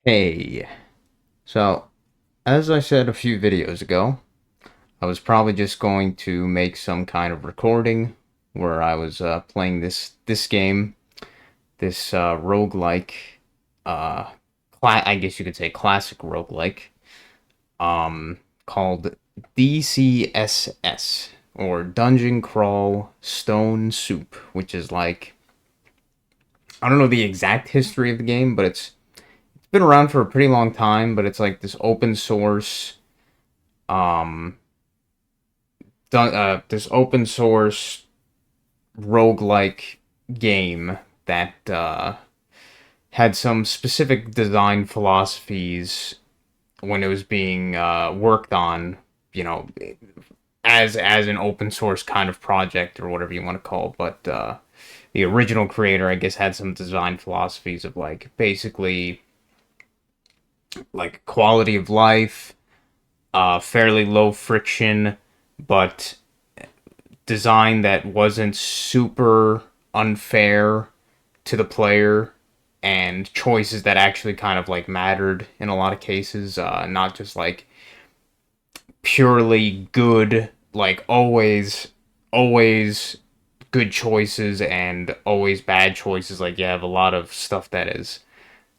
Hey, so as I said a few videos ago, I was probably just going to make some kind of recording where I was playing this game, this roguelike, uh, I guess you could say classic roguelike, um, called DCSS or Dungeon Crawl Stone Soup, which is like I don't know the exact history of the game, but it's been around for a pretty long time. But it's like this open source um this open source roguelike game that had some specific design philosophies when it was being worked on, you know, as an open source kind of project or whatever you want to call it. But the original creator, I guess, had some design philosophies of like basically like quality of life, fairly low friction, but design that wasn't super unfair to the player, and choices that actually kind of like mattered in a lot of cases, not just like purely good, like always good choices and always bad choices. Like you have a lot of stuff that is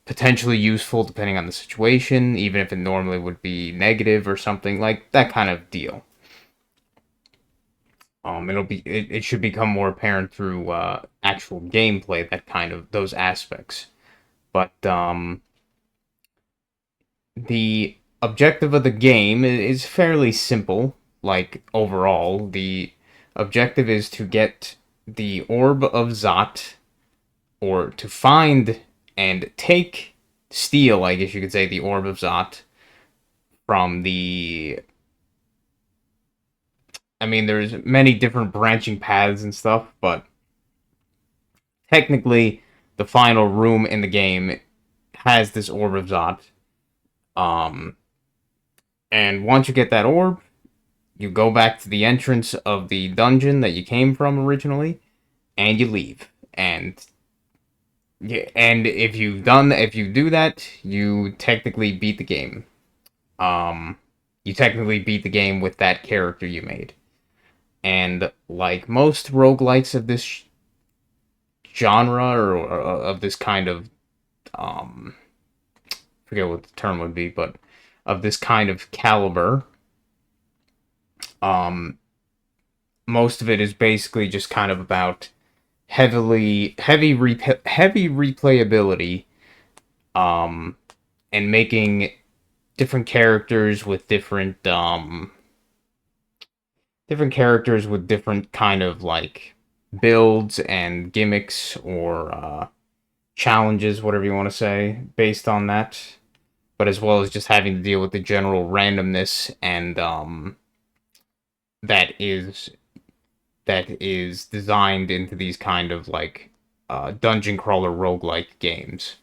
potentially useful depending on the situation, even if it normally would be negative or something like that kind of deal. It should become more apparent through actual gameplay, that kind of those aspects. But the objective of the game is fairly simple. Like overall, the objective is to get the orb of Zot, or to find and steal, I guess you could say, the orb of Zot from the. I mean, there's many different branching paths and stuff, but technically, the final room in the game has this orb of Zot. Um, and once you get that orb, you go back to the entrance of the dungeon that you came from originally, and you leave. And yeah, and if you do that, you technically beat the game. Um, you technically beat the game with that character you made. And like most roguelikes of this genre, or of this kind of um forget what the term would be, but of this kind of caliber, um, most of it is basically just kind of about heavy replayability, um, and making different characters with different characters with different kind of like builds and gimmicks, or challenges, whatever you want to say, based on that. But as well as just having to deal with the general randomness and that is that is designed into these kind of like dungeon crawler roguelike games.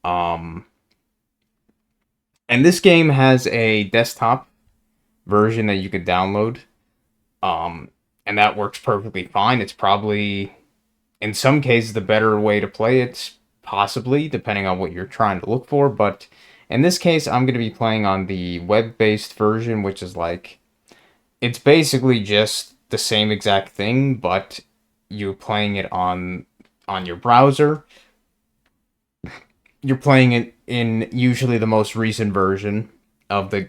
Um, and this game has a desktop version that you could download, um, and that works perfectly fine. It's probably in some cases the better way to play it, possibly depending on what you're trying to look for. But in this case, I'm going to be playing on the web-based version, which is like it's basically just the same exact thing, but you're playing it on your browser. You're playing it in usually the most recent version of the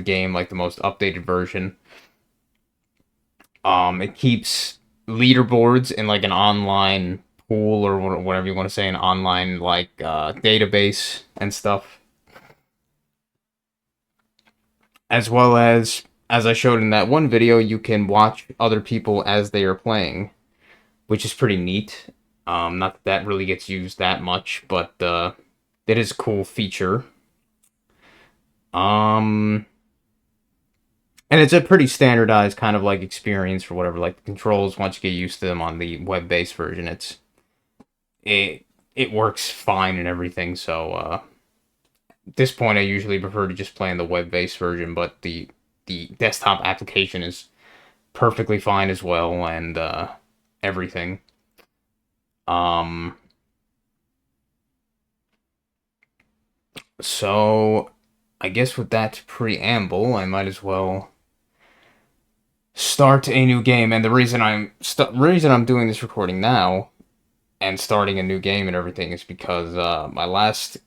game, like the most updated version. It keeps leaderboards in like an online pool, or whatever you want to say, an online like database and stuff, as well as I showed in that one video, you can watch other people as they are playing, which is pretty neat. Not that that really gets used that much, but it is a cool feature. Um, and it's a pretty standardized kind of like experience for whatever, like the controls. Once you get used to them on the web-based version, it it works fine and everything. So at this point, I usually prefer to just play in the web-based version, but the desktop application is perfectly fine as well, and everything. Um, So, I guess with that preamble, I might as well start a new game. And the reason I'm doing this recording now and starting a new game and everything is because my last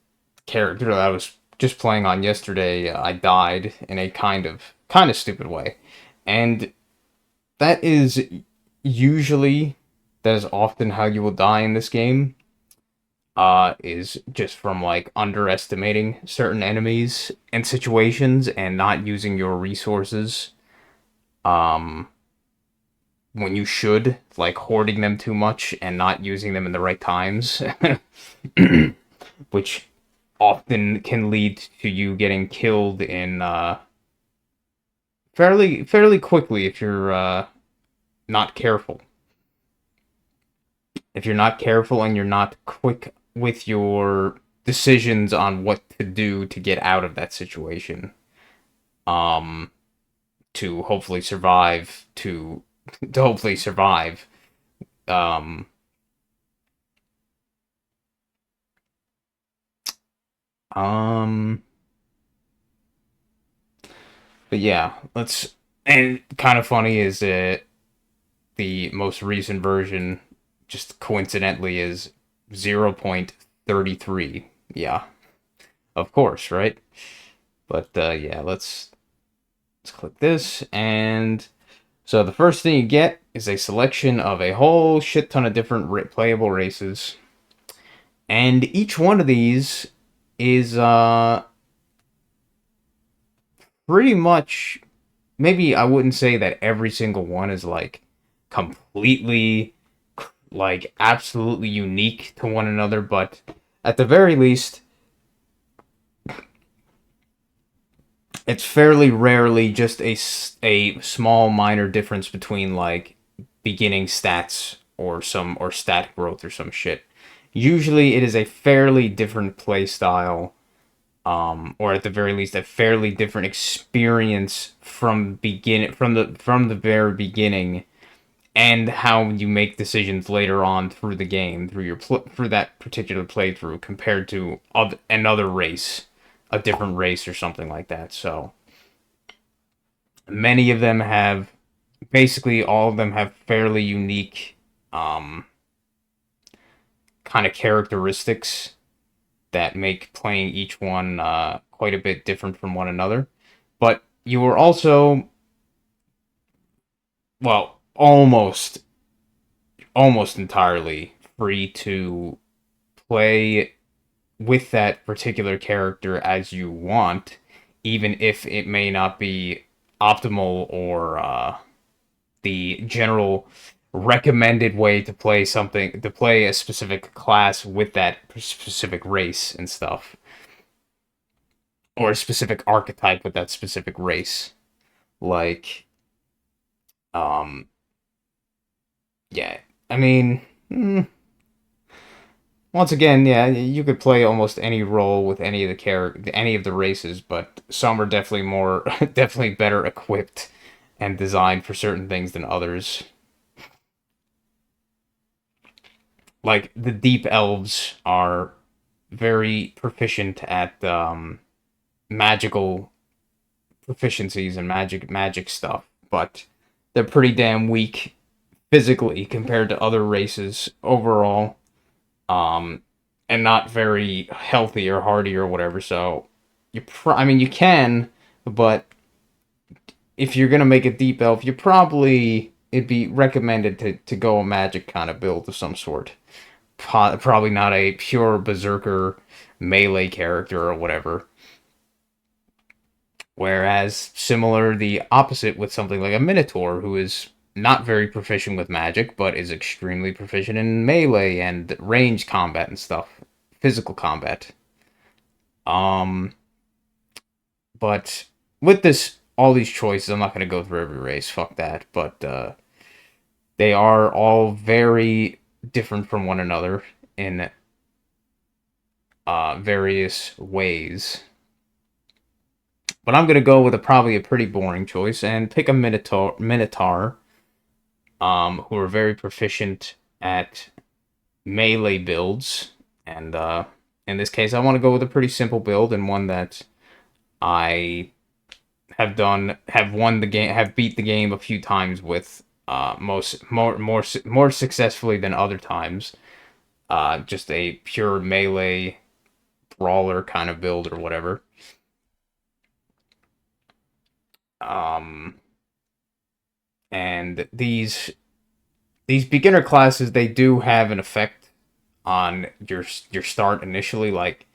character that I was just playing on yesterday, I died in a kind of stupid way, and that is usually that is often how you will die in this game. Is just from like underestimating certain enemies and situations and not using your resources um when you should, like hoarding them too much and not using them in the right times, which often can lead to you getting killed in fairly quickly if you're not careful. If you're not careful and you're not quick with your decisions on what to do to get out of that situation, um, to hopefully survive, to hopefully survive. Um, um, but yeah, let's. And kind of funny is the most recent version, just coincidentally, is 0.33. Yeah, of course, right? But yeah, let's click this, and so the first thing you get is a selection of a whole shit ton of different playable races, and each one of these is pretty much, maybe I wouldn't say that every single one is like completely, like absolutely unique to one another, but at the very least it's fairly rarely just a small minor difference between like beginning stats or stat growth or some shit. Usually it is a fairly different play style, or at the very least a fairly different experience from the very beginning, and how you make decisions later on through the game, through that particular playthrough, compared to another race, a different race or something like that. So many of them have, basically all of them have fairly unique um, kind of characteristics that make playing each one quite a bit different from one another. But you are also, well, almost entirely free to play with that particular character as you want, even if it may not be optimal or the general recommended way to play a specific class with that specific race and stuff, or a specific archetype with that specific race. Like, um, yeah, I mean, once again, yeah, you could play almost any role with any of the races, but some are definitely more, definitely better equipped and designed for certain things than others. Like the deep elves are very proficient at magical proficiencies and magic stuff, but they're pretty damn weak physically compared to other races overall, um, and not very healthy or hardy or whatever. So I mean, you can, but if you're gonna make a deep elf, it'd be recommended to go a magic kind of build of some sort. Probably not a pure berserker melee character or whatever. Whereas similar, the opposite with something like a Minotaur, who is not very proficient with magic, but is extremely proficient in melee and range combat and stuff, physical combat. Um, but with all these choices, I'm not going to go through every race. Fuck that. But they are all very different from one another in various ways. But I'm gonna go with probably a pretty boring choice and pick a Minotaur, who are very proficient at melee builds and in this case, I want to go with a pretty simple build and one that I have won the game, have beat the game a few times with, more successfully than other times. Just a pure melee brawler kind of build or whatever. Um, and these beginner classes, they do have an effect on your start initially, like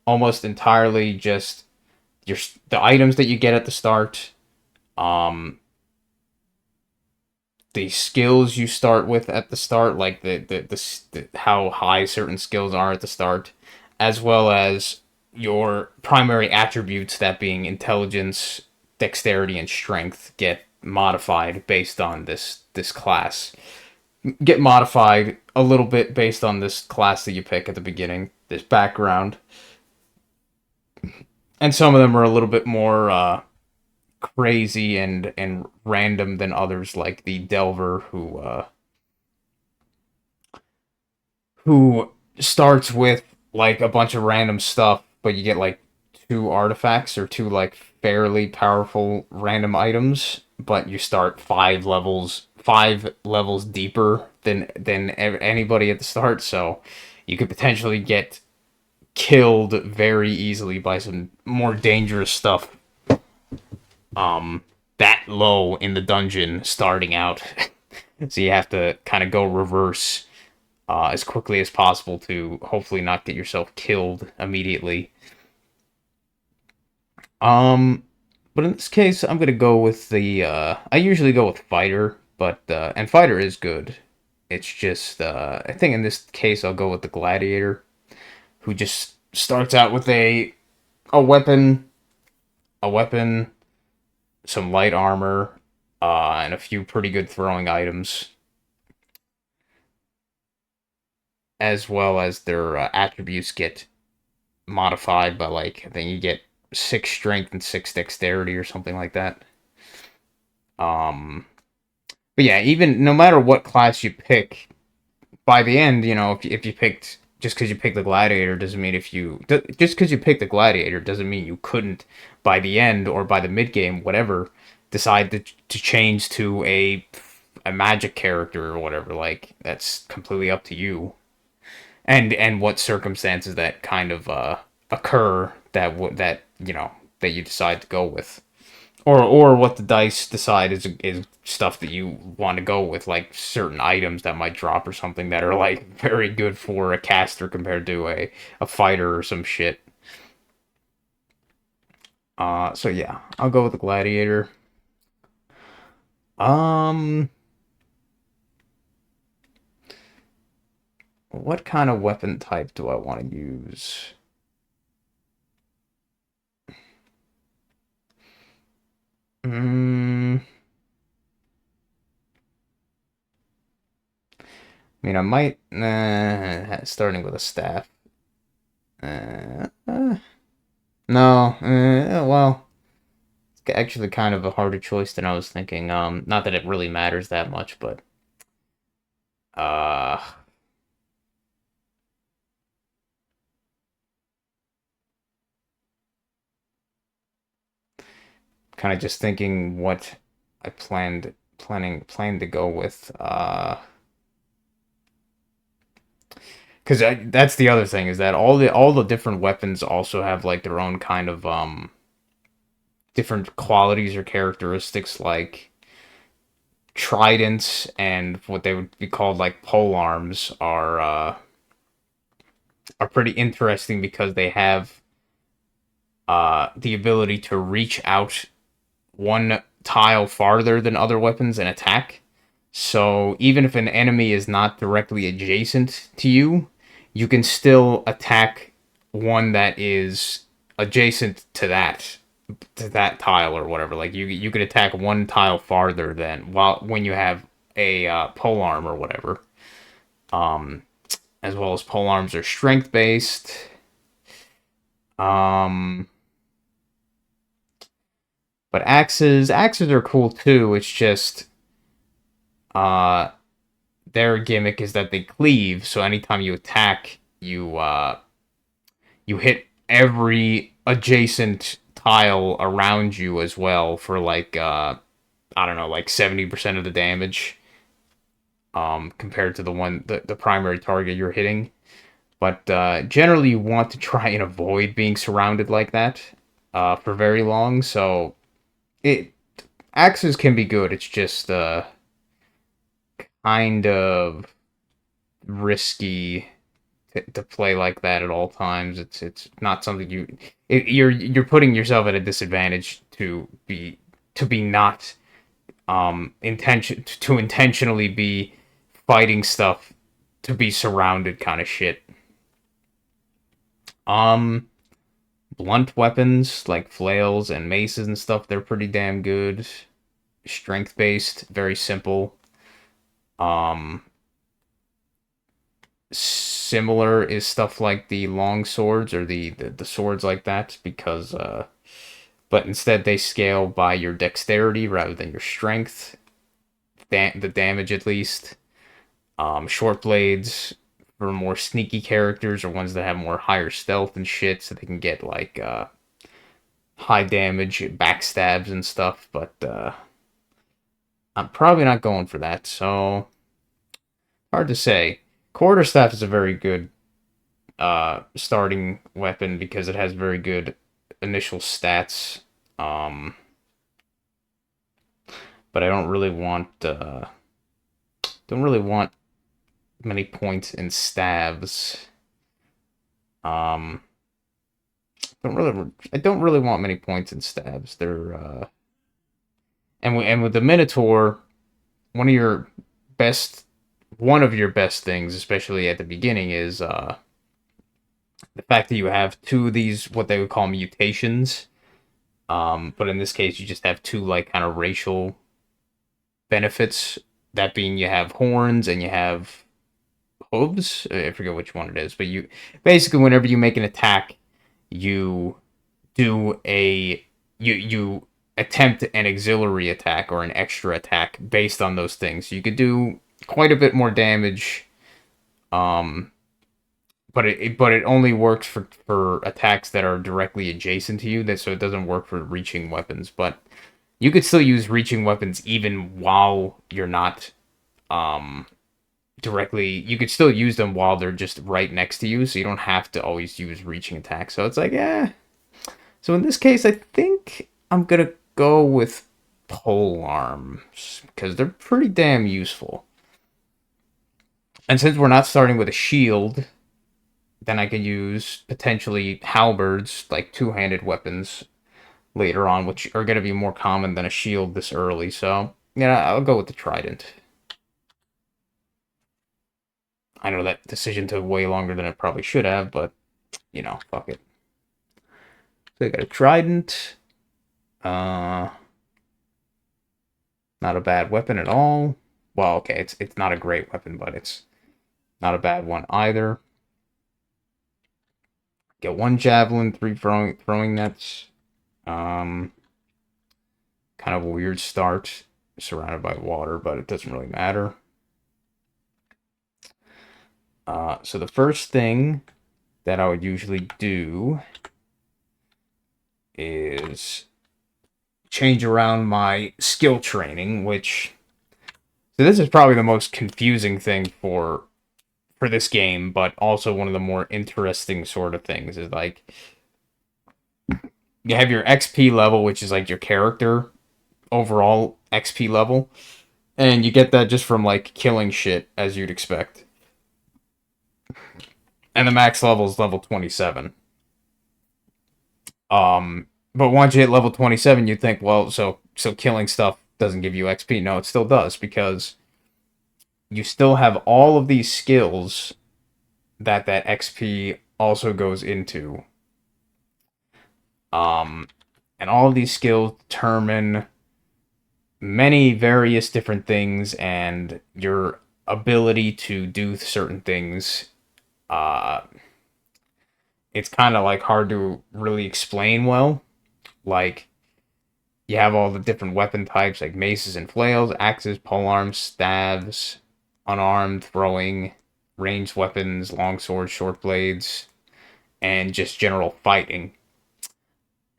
almost entirely just your the items that you get at the start, um, the skills you start with at the start, like the how high certain skills are at the start, as well as your primary attributes, that being intelligence, dexterity, and strength, get modified based on this class. Get modified a little bit based on this class that you pick at the beginning, this background, and some of them are a little bit more crazy and random than others, like the Delver, who starts with like a bunch of random stuff, but you get like two artifacts or two like fairly powerful random items, but you start five levels deeper than anybody at the start, so you could potentially get killed very easily by some more dangerous stuff that low in the dungeon starting out. So you have to kind of go reverse as quickly as possible to hopefully not get yourself killed immediately. Um, but in this case, I'm gonna go with the. I usually go with fighter, but and fighter is good. It's just I think in this case I'll go with the gladiator, who just starts out with a weapon, a weapon, some light armor, and a few pretty good throwing items, as well as their attributes get modified by, like, I think you get 6 strength and 6 dexterity or something like that. Um, but yeah, even no matter what class you pick, by the end, if you picked, just because you picked the gladiator doesn't mean just because you picked the gladiator doesn't mean you couldn't, by the end or by the mid game, whatever, decide to change to a magic character or whatever. Like, that's completely up to you, and what circumstances that kind of occur, that you decide to go with, or what the dice decide is stuff that you want to go with, like certain items that might drop or something that are like very good for a caster compared to a fighter or some shit. So yeah, I'll go with the gladiator. Um, what kind of weapon type do I want to use? Mm, I mean, I might starting with a staff. No, well, it's actually kind of a harder choice than I was thinking. Not that it really matters that much, but uh, kind of just thinking what I planned to go with. Because that's the other thing, is that all the different weapons also have like their own kind of different qualities or characteristics, like tridents and what they would be called like pole arms are pretty interesting because they have the ability to reach out one tile farther than other weapons and attack. So even if an enemy is not directly adjacent to you, you can still attack one that is adjacent to that tile or whatever. Like, you could attack one tile farther than, while when you have a pole arm or whatever. Um, as well as pole arms are strength based. Um, but axes are cool too. It's just uh their gimmick is that they cleave, so anytime you attack, you hit every adjacent tile around you as well for like I don't know, like 70% of the damage compared to the primary target you're hitting. But generally, you want to try and avoid being surrounded like that for very long. So it axes can be good. It's just kind of risky to play like that at all times. It's not something you're putting yourself at a disadvantage to be not intentionally be fighting stuff to be surrounded kind of shit. Um, Blunt weapons like flails and maces and stuff, they're pretty damn good. Strength based, very simple. Um, Similar is stuff like the long swords or the swords like that because but instead they scale by your dexterity rather than your strength. The damage at least. Short blades for more sneaky characters or ones that have more higher stealth and shit, so they can get like high damage backstabs and stuff. But I'm probably not going for that. So hard to say. Quarterstaff is a very good starting weapon because it has very good initial stats. Um, but I don't really want many points in stabs. Um, I don't really want many points in stabs. They're and with the Minotaur, one of your best one of your best things, especially at the beginning, is the fact that you have two of these what they would call mutations. But in this case, you just have two like kind of racial benefits. That being, you have horns and you have hooves. I forget which one it is, but you basically whenever you make an attack, you do a you attempt an auxiliary attack or an extra attack based on those things. You could do quite a bit more damage, um, but it only works for attacks that are directly adjacent to you. That so it doesn't work for reaching weapons. But you could still use reaching weapons even while you're not um directly. You could still use them while they're just right next to you, so you don't have to always use reaching attacks. So it's like, yeah. So in this case, I think I'm gonna go with pole arms because they're pretty damn useful. And since we're not starting with a shield, then I can use potentially halberds, like two-handed weapons, later on, which are gonna be more common than a shield this early. So yeah, I'll go with the trident. I know that decision took way longer than it probably should have, but fuck it. So I got a trident. Uh, Not a bad weapon at all. Well, okay, it's not a great weapon, but it's not a bad one either. Get one javelin, three throwing nets. Um, Kind of a weird start, surrounded by water, but it doesn't really matter. So the first thing that I would usually do is change around my skill training, which so this is probably the most confusing thing for this game, but also one of the more interesting sort of things is like you have your XP level, which is like your character overall XP level, and you get that just from like killing shit as you'd expect. And the max level is level 27. But once you hit level 27, you think, well, so killing stuff doesn't give you XP. No, it still does because you still have all of these skills that XP also goes into. And all of these skills determine many various different things and your ability to do certain things. Uh, it's kind of like hard to really explain well. Like you have all the different weapon types like maces and flails, axes, polearms, staves, unarmed, throwing, ranged weapons, long swords, short blades. and just general fighting.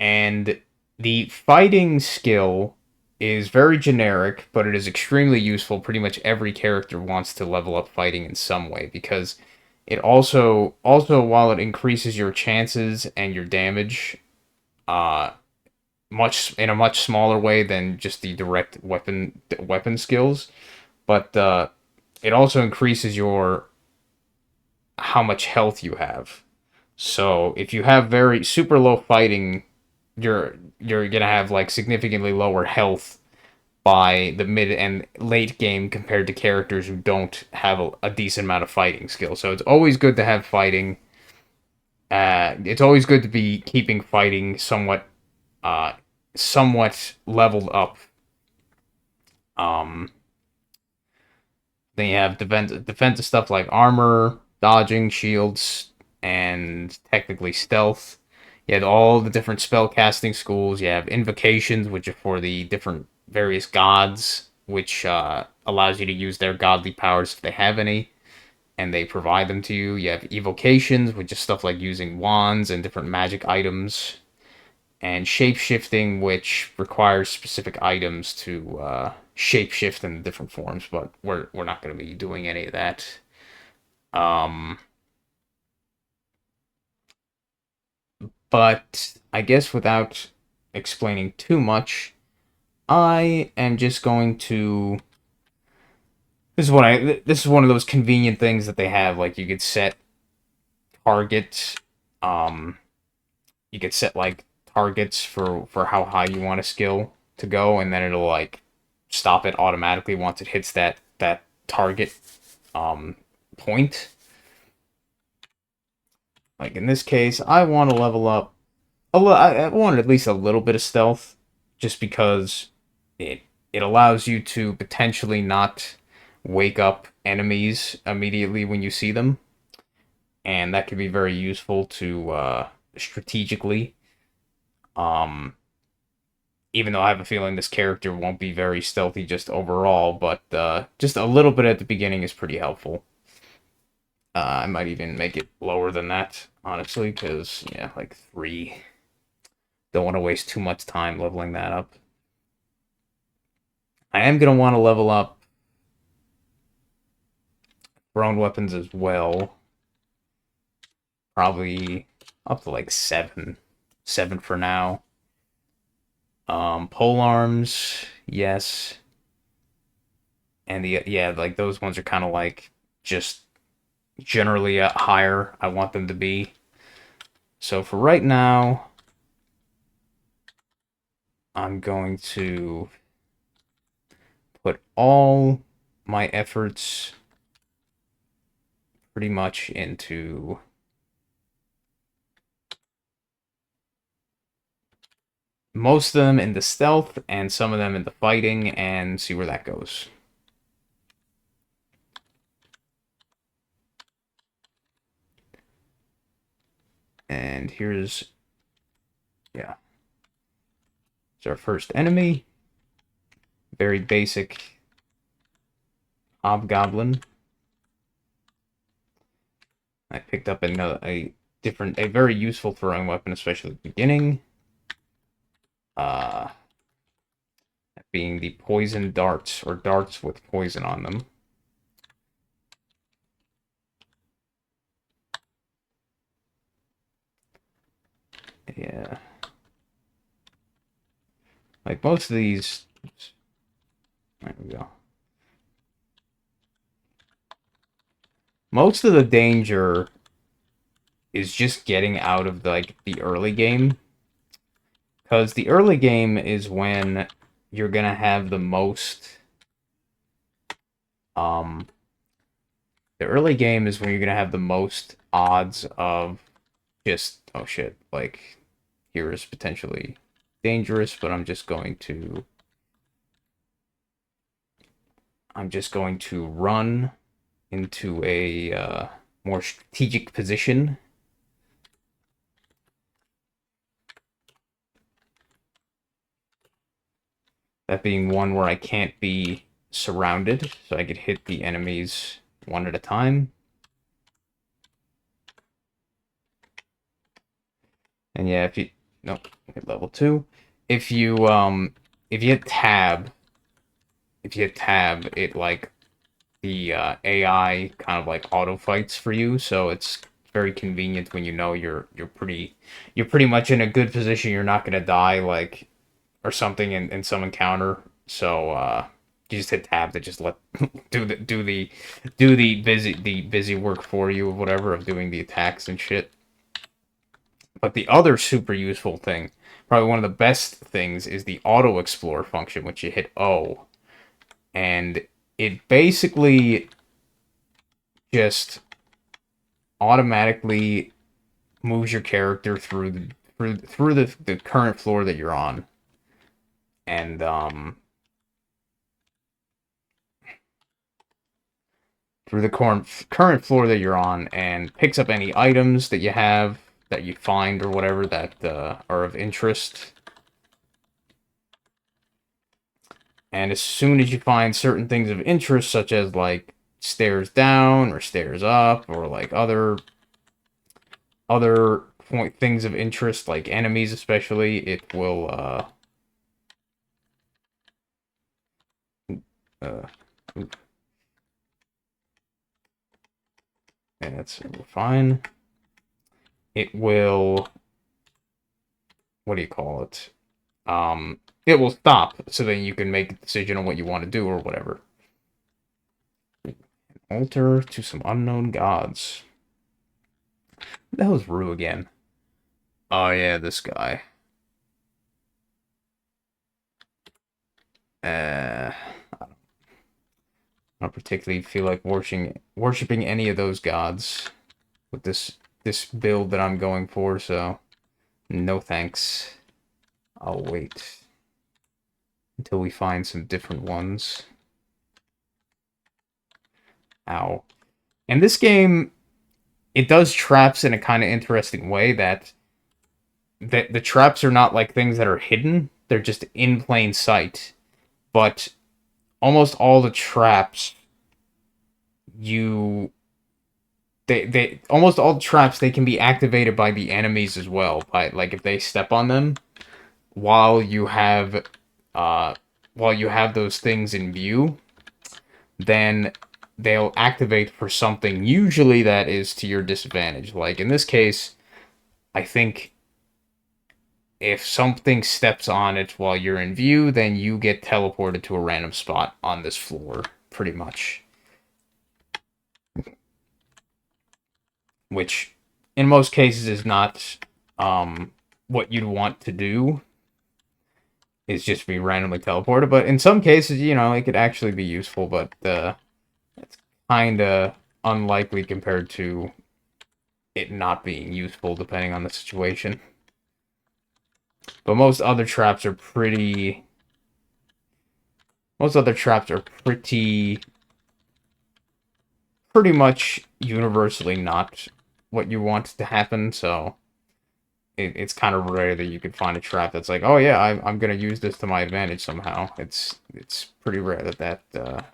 And the fighting skill is very generic, but it is extremely useful. Pretty much every character wants to level up fighting in some way because it also while it increases your chances and your damage, uh, much in a much smaller way than just the direct weapon skills, but it also increases your how much health you have. So if you have very super low fighting, you're gonna have like significantly lower health by the mid and late game compared to characters who don't have a decent amount of fighting skill. So it's always good to have fighting. It's always good to be keeping fighting uh, somewhat leveled up. Um, then you have defensive stuff like armor, dodging, shields, and technically stealth. You have all the different spell casting schools. You have invocations, which are for the different various gods, which allows you to use their godly powers if they have any, and they provide them to you. You have evocations, which is stuff like using wands and different magic items, and shapeshifting, which requires specific items to shapeshift in different forms. But we're not going to be doing any of that. Um, but I guess without explaining too much, I am just going to. This is what I. This is one of those convenient things that they have. Like you could set targets. Um, you could set like targets for how high you want a skill to go, and then it'll like stop it automatically once it hits that target um point. Like in this case, I want to level up I want at least a little bit of stealth, just because it it allows you to potentially not wake up enemies immediately when you see them, and that can be very useful to strategically. Um, Even though I have a feeling this character won't be very stealthy just overall, but just a little bit at the beginning is pretty helpful. I might even make it lower than that, honestly, because, yeah, like 3. Don't want to waste too much time leveling that up. I am going to want to level up thrown weapons as well. Probably up to like 7. 7 for now. Pole arms, yes. And yeah, like those ones are kind of like just generally higher I want them to be. So for right now, I'm going to put all my efforts pretty much into most of them into stealth and some of them into fighting and see where that goes. And yeah, it's our first enemy. Very basic hobgoblin. I picked up a very useful throwing weapon, especially at the beginning. Uh, being the poison darts, or darts with poison on them. Yeah. Like most of these... Oops. There we go. Most of the danger is just getting out of the early game. Because the early game is when you're gonna have the most... The early game is when you're gonna have the most odds of just... Oh shit, like, here is potentially dangerous, but I'm just going to run into a more strategic position. That being one where I can't be surrounded, so I could hit the enemies one at a time. And yeah, if you nope, hit level 2. If you hit tab, it like the AI kind of like auto fights for you, so it's very convenient when you know you're pretty much in a good position. You're not gonna die like or something in some encounter. So you just hit tab to just let do the busy work for you or whatever of doing the attacks and shit. But the other super useful thing, probably one of the best things, is the auto explore function, which you hit O, and it basically just automatically moves your character through the current floor that you're on, and through the current floor that you're on, and picks up any items that you have that you find or whatever that are of interest. And as soon as you find certain things of interest, such as like stairs down or stairs up, or like other point things of interest, like enemies especially, it will uh and that's fine. It will, what do you call it? It will stop, so then you can make a decision on what you want to do or whatever. Altar to some unknown gods. What the hell is Rue again? Oh yeah, this guy. I don't particularly feel like worshiping any of those gods with this build that I'm going for, so no thanks. I'll wait until we find some different ones. Ow. And this game, it does traps in a kind of interesting way that the traps are not like things that are hidden. They're just in plain sight. But almost all the traps you they almost all the traps, they can be activated by the enemies as well. By like if they step on them while you have uh those things in view, then they'll activate for something usually that is to your disadvantage. Like in this case, I think if something steps on it while you're in view, then you get teleported to a random spot on this floor, pretty much. Which, in most cases, is not what you'd want to do. Is just be randomly teleported, but in some cases, it could actually be useful, but it's kind of unlikely compared to it not being useful, depending on the situation. But most other traps are pretty pretty much universally not what you want to happen, so it's kind of rare that you could find a trap that's like, oh yeah, I'm gonna use this to my advantage somehow. It's pretty rare that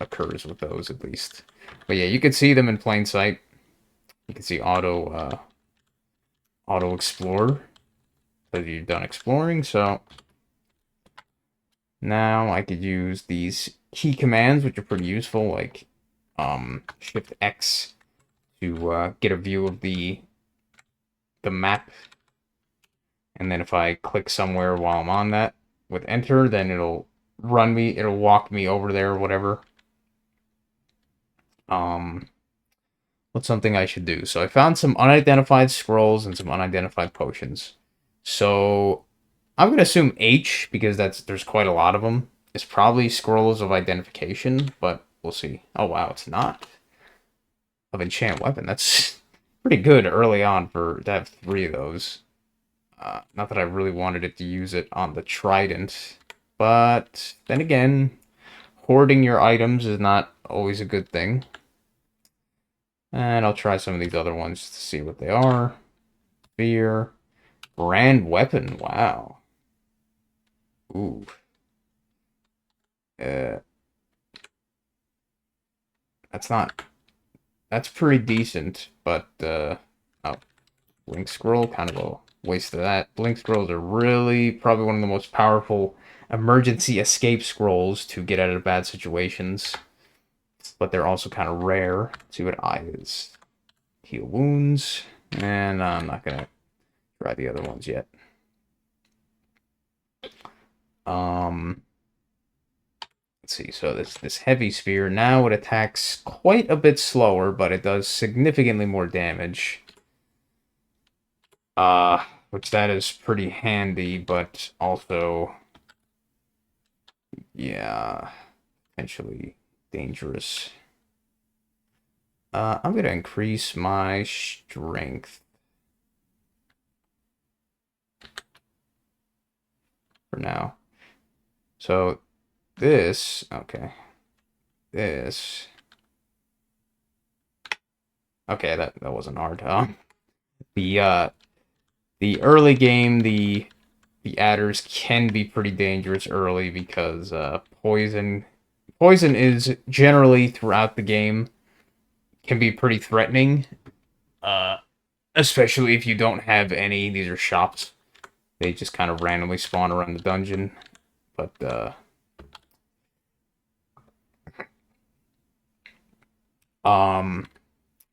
occurs with those, at least. But yeah, you can see them in plain sight. You can see auto explore because you've done exploring. So now I could use these key commands, which are pretty useful, like Shift X to get a view of the map. And then if I click somewhere while I'm on that with enter, then it'll walk me over there or whatever. What's something I should do? So I found some unidentified scrolls and some unidentified potions. So I'm gonna assume H, because there's quite a lot of them. It's probably scrolls of identification, but we'll see. Oh wow, it's not. Of enchant weapon. That's pretty good early on to have 3 of those. Not that I really wanted it to use it on the trident, but then again, hoarding your items is not always a good thing. And I'll try some of these other ones to see what they are. Spear. Brand weapon. Wow. Ooh. That's pretty decent, but, oh, link scroll, kind of a waste of that. Blink scrolls are really probably one of the most powerful emergency escape scrolls to get out of bad situations. But they're also kind of rare. Let's see what I is. Heal wounds. And I'm not going to try the other ones yet. Let's see, so this heavy spear, now it attacks quite a bit slower, but it does significantly more damage. Which that is pretty handy, but also, yeah, potentially dangerous. I'm gonna increase my strength for now. So this, okay, this, okay, that wasn't hard, huh? The early game, the adders can be pretty dangerous early because poison is generally throughout the game can be pretty threatening, uh, especially if you don't have any. These are shops; they just kind of randomly spawn around the dungeon. But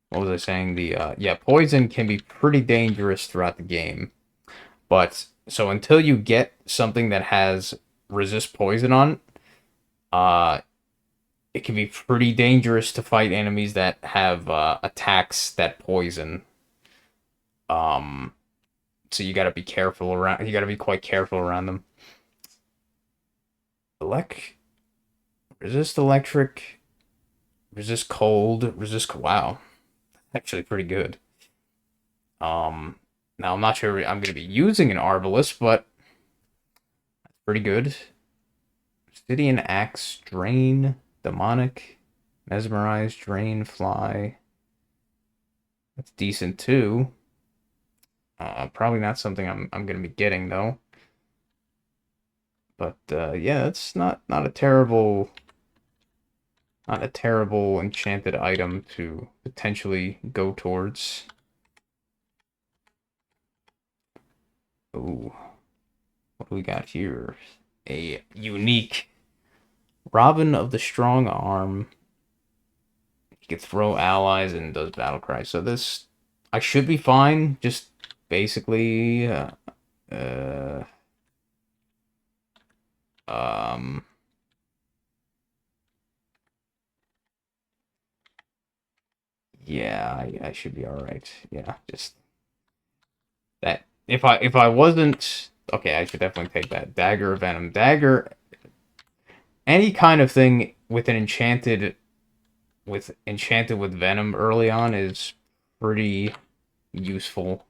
what was I saying? Yeah, poison can be pretty dangerous throughout the game. But so until you get something that has resist poison on, it can be pretty dangerous to fight enemies that have attacks that poison. Um, so you got to be careful around. You got to be quite careful around them. Resist electric, resist cold, resist. Wow, actually pretty good. Now I'm not sure I'm going to be using an Arbalest, but that's pretty good. Obsidian Axe, Drain, Demonic, Mesmerize, Drain, Fly. That's decent too. Probably not something I'm gonna be getting though. But yeah, it's not a terrible enchanted item to potentially go towards. Ooh, what do we got here? A unique Robin of the Strong Arm. He can throw allies and does battle cry. So this, I should be fine. Just basically, uh, um, yeah, I should be all right. Yeah, just that. If I wasn't okay, I should definitely take that dagger of venom. Dagger, any kind of thing with an enchanted with venom early on is pretty useful.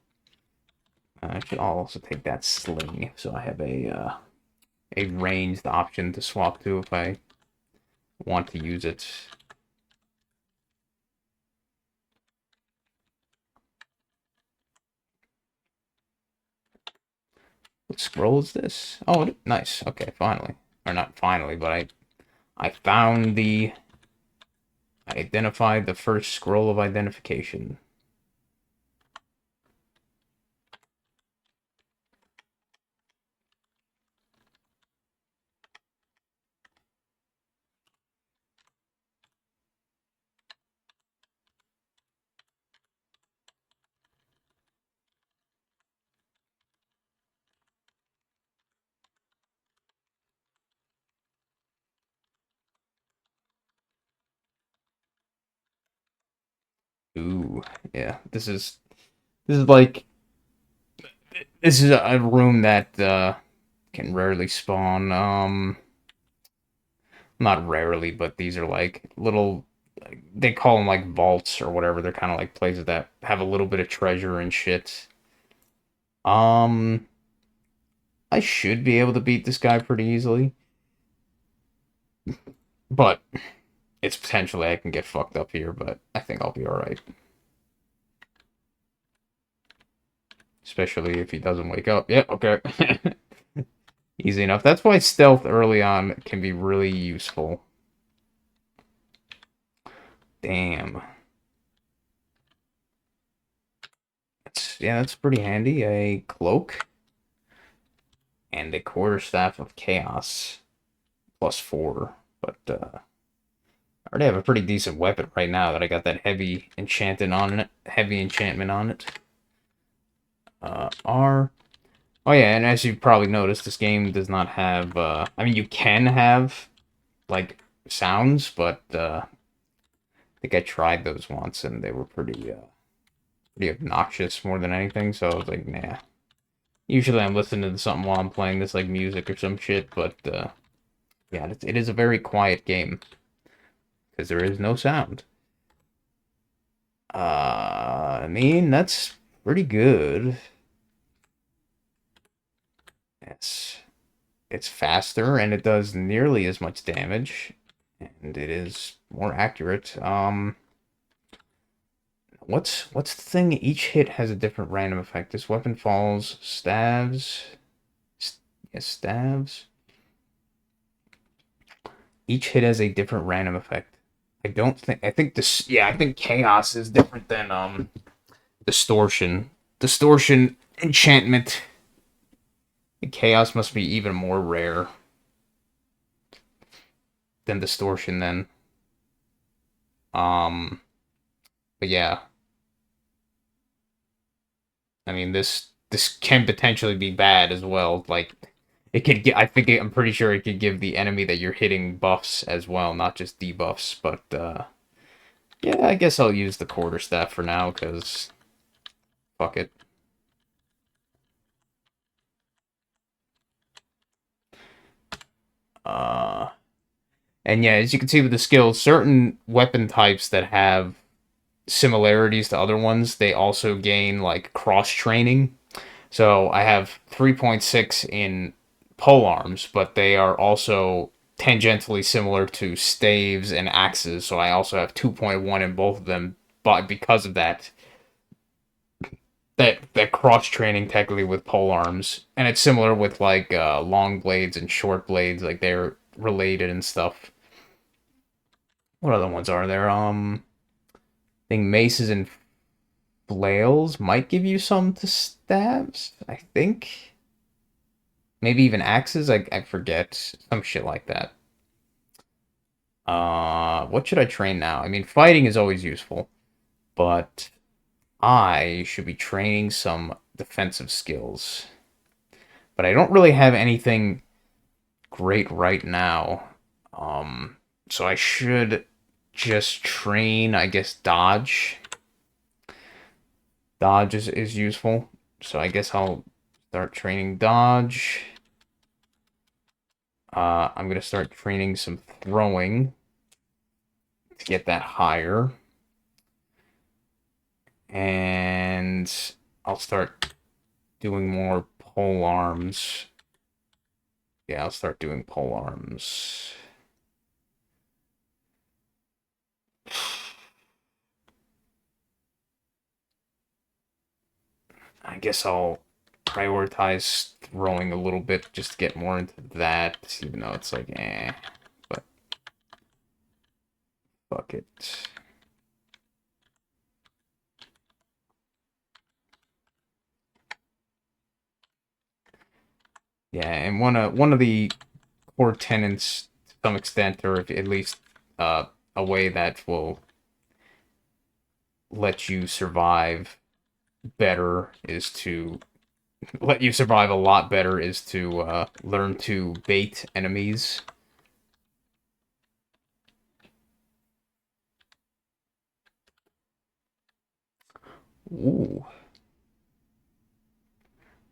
I should also take that sling, so I have a ranged option to swap to if I want to use it. What scroll is this? Oh, nice. Okay, finally. Or not finally, but I found I identified the first scroll of identification. Ooh, yeah. Like this is a room that can rarely spawn. Not rarely, but these are like little. They call them like vaults or whatever. They're kind of like places that have a little bit of treasure and shit. Um, I should be able to beat this guy pretty easily, but it's potentially I can get fucked up here. But I think I'll be all right. Especially if he doesn't wake up. Yeah, okay. Easy enough. That's why stealth early on can be really useful. Damn. that's pretty handy. A cloak and a quarterstaff of chaos +4. But I already have a pretty decent weapon right now that I got that heavy enchantment on it. Heavy enchantment on it. R. Oh yeah, and as you've probably noticed, this game does not have. I mean, you can have like sounds, but I think I tried those once and they were pretty obnoxious more than anything. So I was like, nah. Usually I'm listening to something while I'm playing this, like music or some shit. But yeah, it is a very quiet game because there is no sound. I mean, that's pretty good. It's faster and it does nearly as much damage, and it is more accurate. What's the thing? Each hit has a different random effect. This weapon falls, stabs. Yes, stabs. Each hit has a different random effect. I think this, yeah, I think chaos is different than distortion. Distortion enchantment. Chaos must be even more rare than distortion then. Um, but yeah, I mean this can potentially be bad as well. Like it could get. I'm pretty sure it could give the enemy that you're hitting buffs as well, not just debuffs. But yeah, I guess I'll use the quarterstaff for now because fuck it. Uh, and yeah, as you can see with the skills, certain weapon types that have similarities to other ones, they also gain like cross training. So I have 3.6 in pole arms, but they are also tangentially similar to staves and axes. So I also have 2.1 in both of them. But because of that cross training technically with pole arms, and it's similar with like long blades and short blades, like they're related and stuff. What other ones are there? I think maces and flails might give you some to stabs. I think. Maybe even axes. I forget some shit like that. What should I train now? I mean, fighting is always useful, but I should be training some defensive skills. But I don't really have anything great right now. So I should just train, I guess, dodge. Dodge is useful. So I guess I'll start training dodge. I'm gonna start training some throwing to get that higher. And I'll start doing more pole arms. Yeah, I'll start doing pole arms. I guess I'll prioritize throwing a little bit just to get more into that, even though it's like, but fuck it. Yeah, and one of the core tenets to some extent, or if at least a way that will let you survive better is to let you survive a lot better is to learn to bait enemies. Ooh,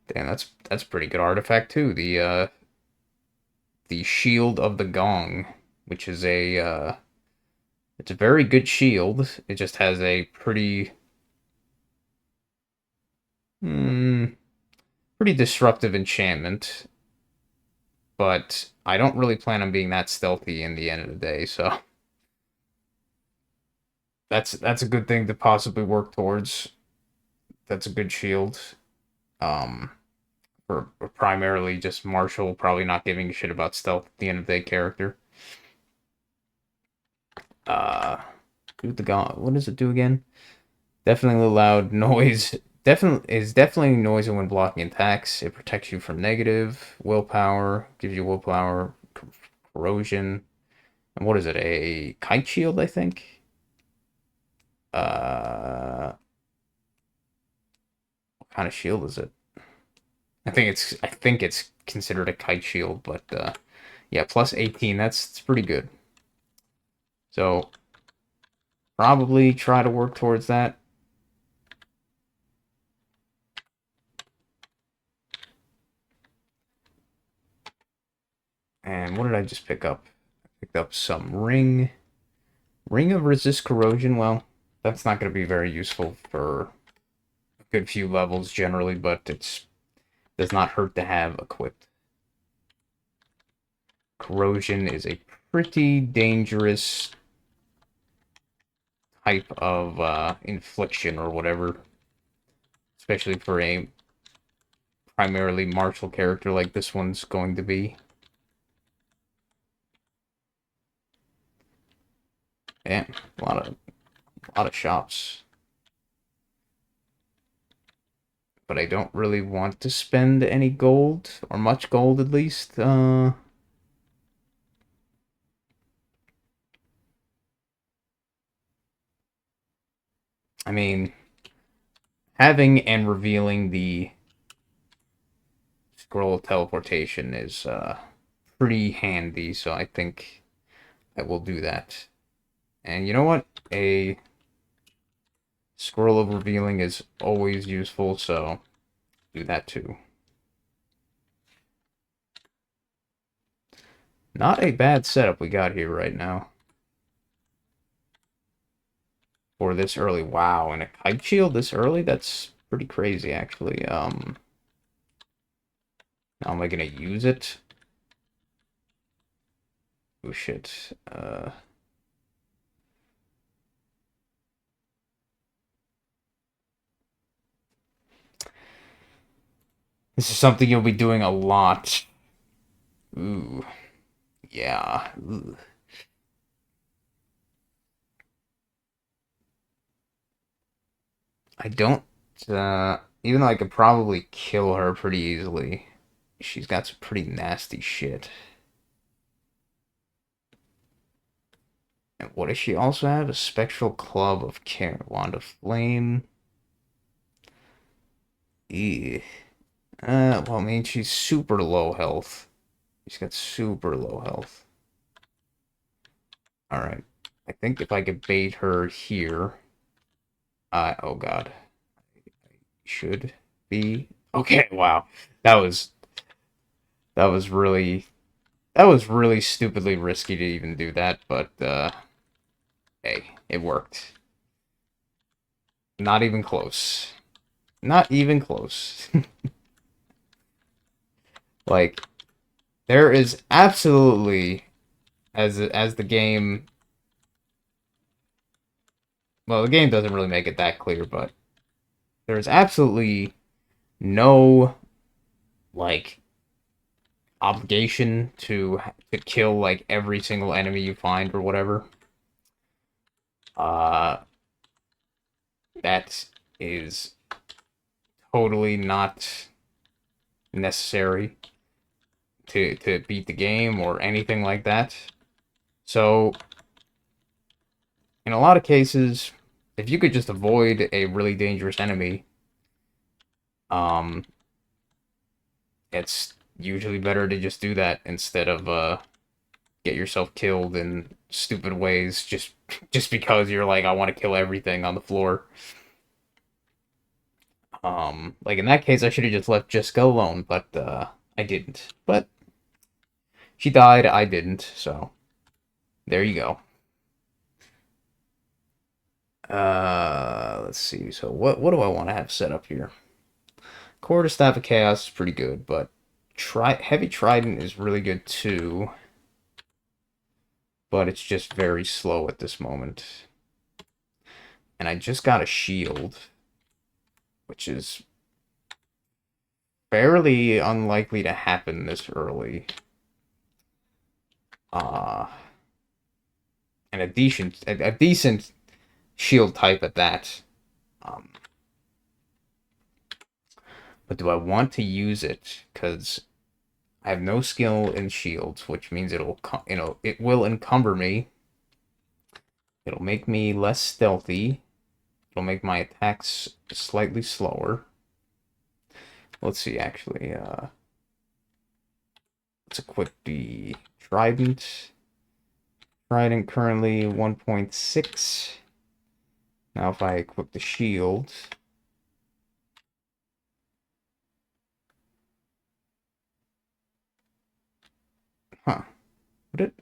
damn, that's pretty good artifact too. The shield of the gong, which is a it's a very good shield. It just has a mm, pretty disruptive enchantment, but I don't really plan on being that stealthy in the end of the day, so that's a good thing to possibly work towards. That's a good shield. Um, for primarily just Marshall probably not giving a shit about stealth at the end of the day character. Uh, do the gong. What does it do again? Definitely loud noise definitely noisy when blocking attacks. It protects you from negative willpower, gives you willpower, corrosion, and what is it? A kite shield, I think. What kind of shield is it? I think it's considered a kite shield, but yeah, plus 18. That's pretty good. So probably try to work towards that. And what did I just pick up? I picked up some ring of resist corrosion. Well, that's not going to be very useful for a good few levels generally, but it's does not hurt to have equipped. Corrosion is a pretty dangerous type of infliction or whatever, especially for a primarily martial character like this one's going to be. Yeah, a lot of shops. But I don't really want to spend any gold, or much gold at least. I mean, having and revealing the scroll of teleportation is pretty handy, so I think I will do that. And you know what? A scroll of revealing is always useful, so do that too. Not a bad setup we got here right now. For this early. Wow, and a kite shield this early? That's pretty crazy, actually. How am I gonna use it? Oh, shit. This is something you'll be doing a lot. Ooh, yeah. Ooh. I don't, even though I could probably kill her pretty easily, she's got some pretty nasty shit. And what does she also have? A spectral club of care, wand of flame. Ew. Well, I mean, she's super low health. She's got super low health. Alright. I think if I could bait her here. Oh god. Should be. Okay, wow. That was that was really that was really stupidly risky to even do that, but hey, it worked. Not even close. Not even close. Like there is absolutely as the game well, the game doesn't really make it that clear, but there's absolutely no like obligation to kill like every single enemy you find or whatever. Uh that is totally not necessary to beat the game or anything like that. So in a lot of cases, if you could just avoid a really dangerous enemy, um it's usually better to just do that instead of get yourself killed in stupid ways just because you're like I want to kill everything on the floor. Like in that case I should have just left Jessica alone, but I didn't. But she died, I didn't, so there you go. Let's see. So what do I want to have set up here? Core to Staff of Chaos is pretty good, but Heavy Trident is really good too. But it's just very slow at this moment. And I just got a shield, which is fairly unlikely to happen this early. Uh, and a decent shield type at that. Um, But do I want to use it? Because I have no skill in shields, which means it will encumber me. It'll make me less stealthy. It'll make my attacks slightly slower. Let's see, actually. Let's equip the Trident. Trident currently 1.6. Now if I equip the shield... Huh. Would it...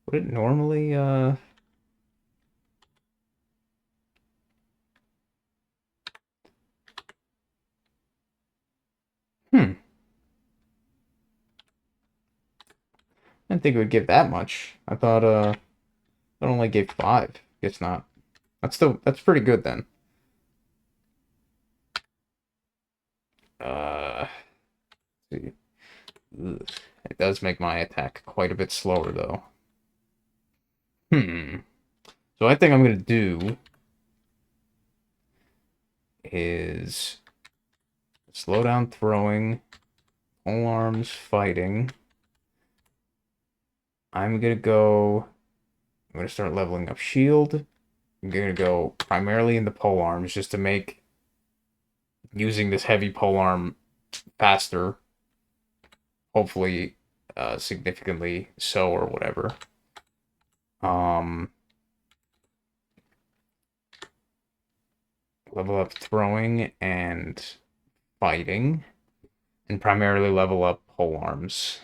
Would it normally, Hmm. I didn't think it would give that much. I thought, it only gave 5. Guess not. That's pretty good then. Let's see. Ugh. It does make my attack quite a bit slower, though. So I think I'm going to do is slow down throwing, pole arms fighting. I'm going to start leveling up shield. I'm going to go primarily into pole arms just to make using this heavy pole arm faster. Hopefully, significantly so or whatever. Level up throwing and fighting, and primarily level up pole arms.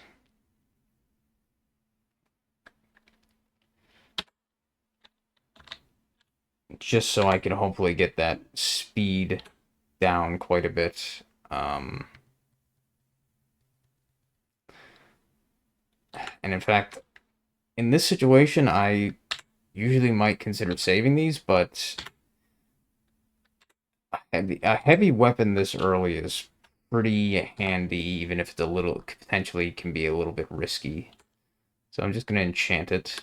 Just so I can hopefully get that speed down quite a bit. And in fact, in this situation, I usually might consider saving these, but a heavy weapon this early is pretty handy, even if it's potentially can be a little bit risky. So I'm just going to enchant it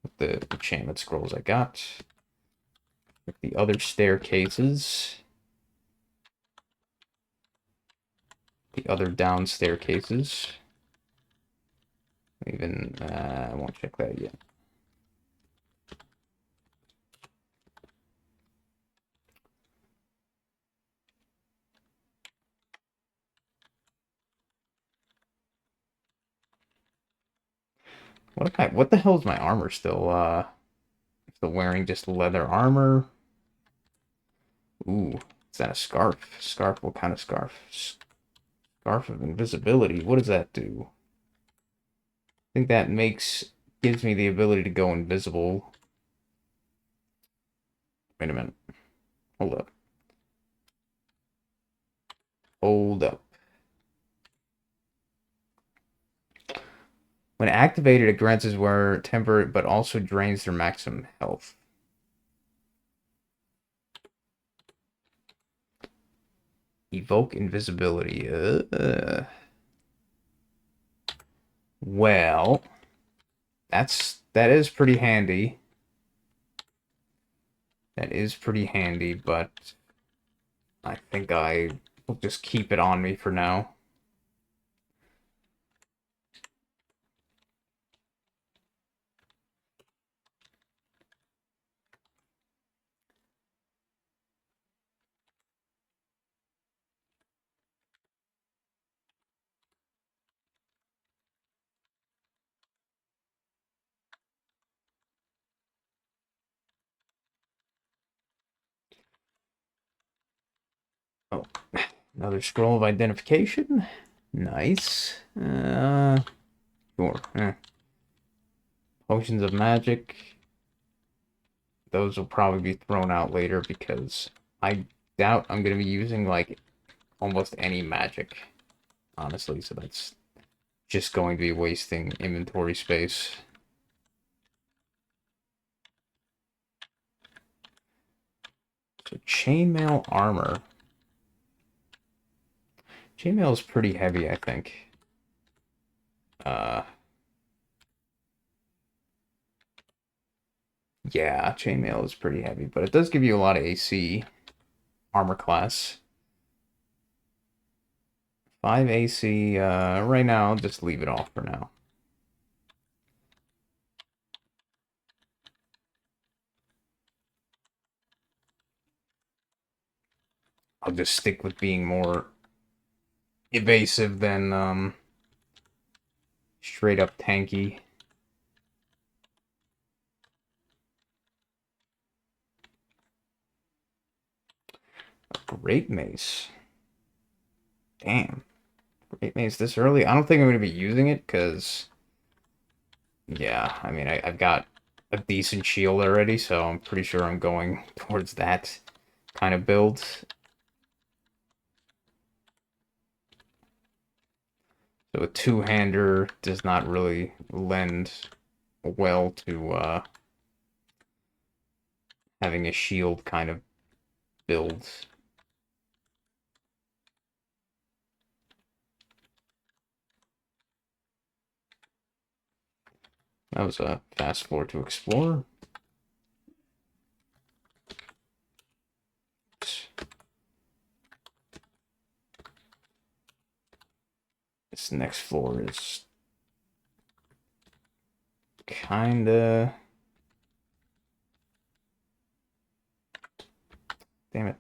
with the enchantment scrolls I got. With the other staircases. The other down staircases. Even, I won't check that yet. What the hell is my armor still wearing just leather armor? Ooh, is that a scarf? Scarf, what kind of scarf? Scarf of invisibility, what does that do? I think that gives me the ability to go invisible. Wait a minute. Hold up. Hold up. When activated, it grants his wearer temporary, but also drains their maximum health. Evoke invisibility. Well, that is pretty handy. That is pretty handy, but I think I will just keep it on me for now. Oh, another scroll of identification. Nice. Sure. Potions of magic. Those will probably be thrown out later because I doubt I'm going to be using, like, almost any magic, honestly. So that's just going to be wasting inventory space. So chainmail armor. Chainmail is pretty heavy, I think. Yeah, chainmail is pretty heavy, but it does give you a lot of AC. armor class. 5 AC, right now, I'll just leave it off for now. I'll just stick with being more evasive than, straight up tanky. Great mace. Damn. Great mace this early? I don't think I'm going to be using it, because... Yeah, I mean, I've got a decent shield already, so I'm pretty sure I'm going towards that kind of build. So a two-hander does not really lend well to having a shield kind of build. That was a fast floor to explore. This next floor is kinda... Damn it.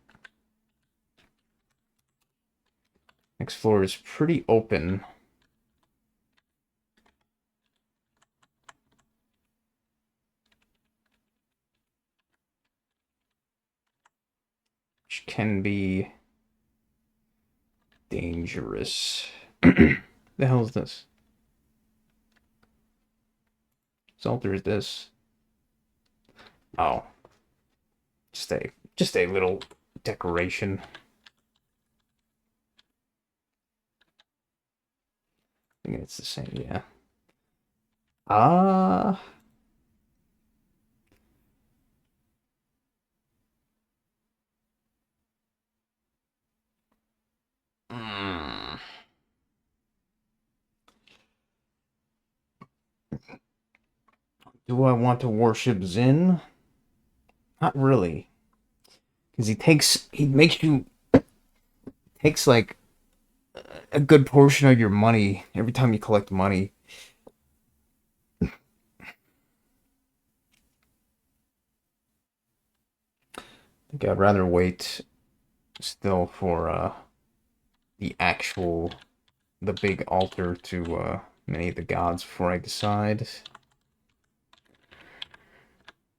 Next floor is pretty open. Which can be dangerous. The hell is this? Whose altar is this? Oh. Just a little decoration. I think it's the same, yeah. Ah. Do I want to worship Zin? Not really. Because he takes like a good portion of your money every time you collect money. I think I'd rather wait still for the big altar to many of the gods before I decide.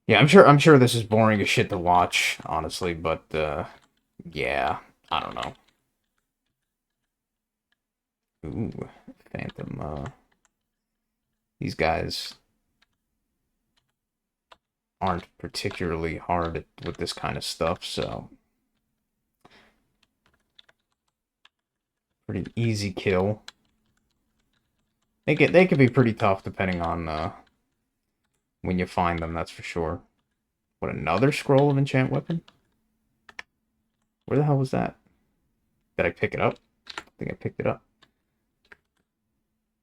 Yeah, I'm sure this is boring as shit to watch, honestly, but yeah, I don't know. Ooh, Phantom, these guys aren't particularly hard with this kind of stuff, so pretty easy kill. They can be pretty tough depending on when you find them, that's for sure. What, another scroll of enchant weapon? Where the hell was that? Did I pick it up? I think I picked it up.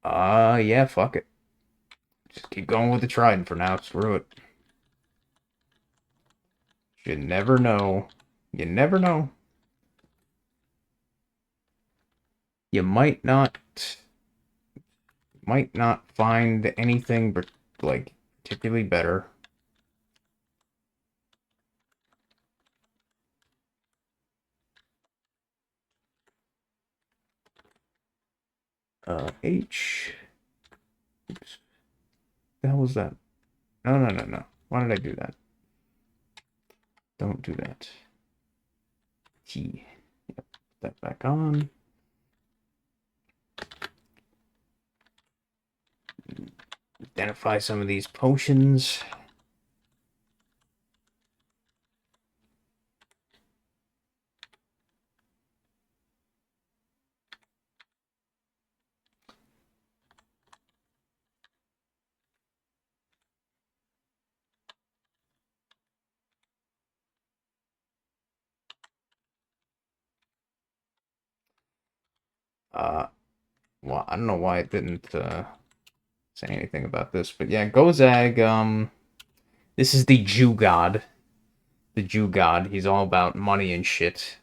Yeah, fuck it. Just keep going with the trident for now. Screw it. You never know. You never know. You might not find anything but like particularly better. H. Oops. The hell was that? No. Why did I do that? Don't do that. T. Yep. Put that back on. Identify some of these potions. Well, I don't know why it didn't say anything about this, but yeah, Gozag, this is the Jew god. The Jew god. He's all about money and shit.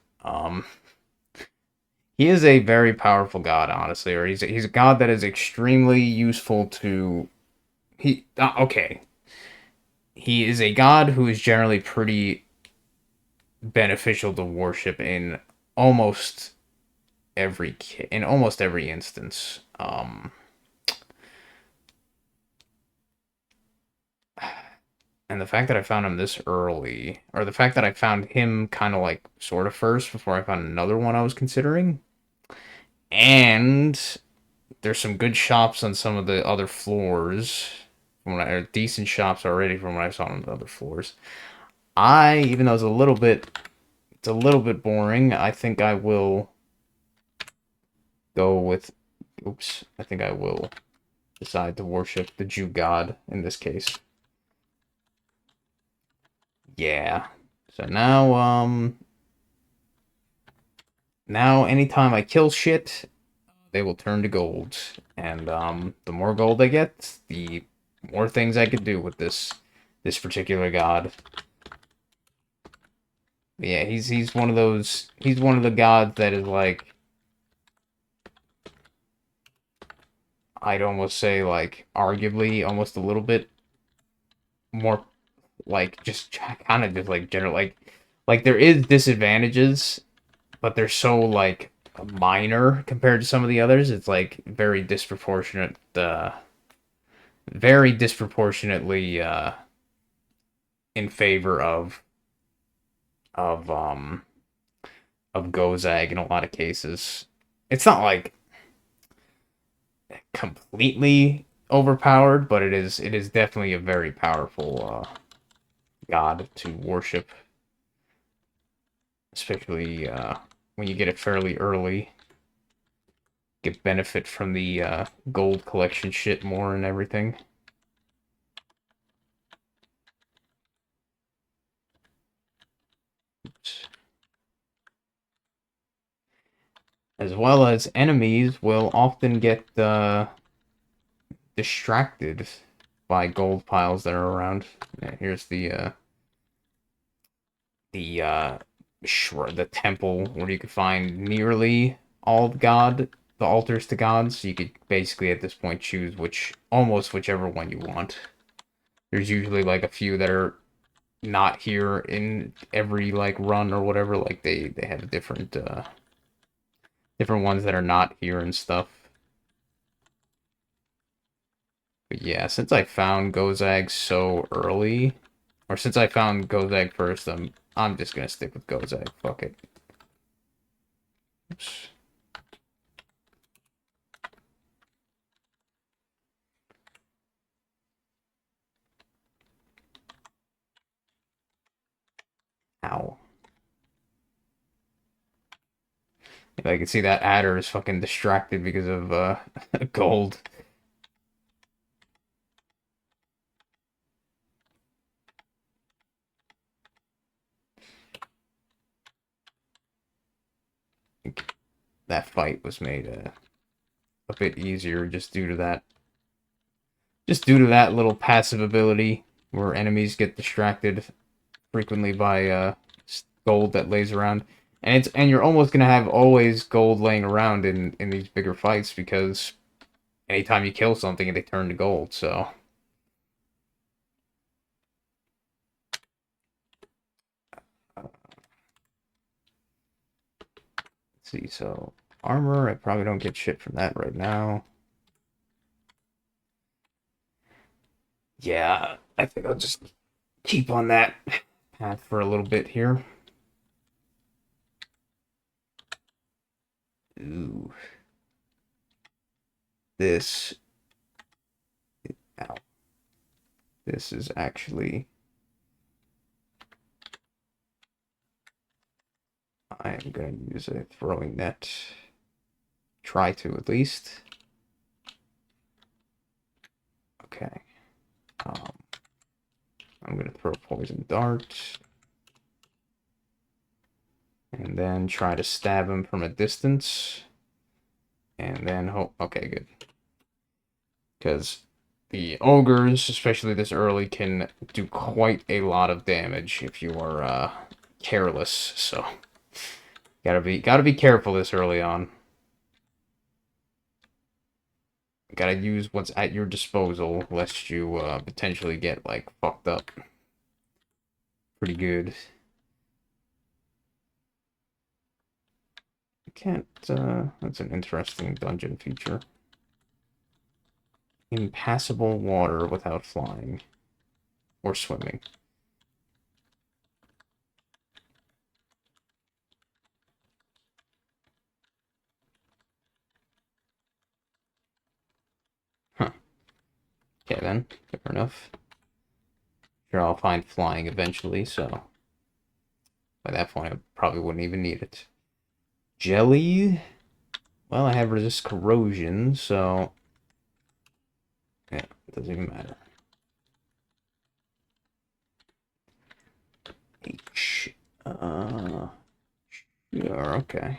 He is a very powerful god, honestly, or he's a god that is extremely useful to okay. He is a god who is generally pretty beneficial to worship in almost almost every instance. And the fact that I found him this early, or the fact that I found him kind of like sort of first before I found another one I was considering, and there's some good shops on some of the other floors, or decent shops already from what I saw on the other floors. Even though it's a little bit boring, I think I will go with, oops, I think I will decide to worship the Jew god in this case. Yeah. So now anytime I kill shit, they will turn to gold. And the more gold I get, the more things I could do with this particular god. But yeah, he's one of those, he's one of the gods that is like, I'd almost say like arguably almost a little bit more like just kind of just like general like there is disadvantages, but they're so like minor compared to some of the others. It's like very disproportionately in favor of um of Gozag in a lot of cases. It's not like completely overpowered, but it is definitely a very powerful god to worship, especially when you get it fairly early. Get benefit from the gold collection shit more and everything. As well as enemies will often get distracted by gold piles that are around. Yeah, here's the temple where you could find nearly all the altars to gods. So you could basically at this point choose almost whichever one you want. There's usually like a few that are not here in every like run or whatever. Like they have different ones that are not here and stuff. But yeah, since I found Gozag so early, or since I found Gozag first, I'm just gonna stick with Gozag. Fuck it. Oops. Ow. If I can see that adder is fucking distracted because of gold. That fight was made a bit easier just due to that little passive ability where enemies get distracted frequently by gold that lays around. And you're almost gonna have always gold laying around in these bigger fights because anytime you kill something they turn to gold, so let's see, so armor, I probably don't get shit from that right now. Yeah, I think I'll just keep on that path for a little bit here. Ooh. This, ow. This is actually, I am going to use a throwing net. Try to at least. Okay. I'm going to throw poison dart. And then try to stab him from a distance. And then hope, okay, good. Because the ogres, especially this early, can do quite a lot of damage if you are careless. So Gotta be careful this early on. Gotta use what's at your disposal, lest you potentially get like fucked up. Pretty good. Can't. That's an interesting dungeon feature. Impassable water without flying or swimming. Huh. Okay then. Fair enough. Sure, I'll find flying eventually, so by that point I probably wouldn't even need it. Jelly. Well, I have resist corrosion, so yeah, it doesn't even matter. H. Sure, okay.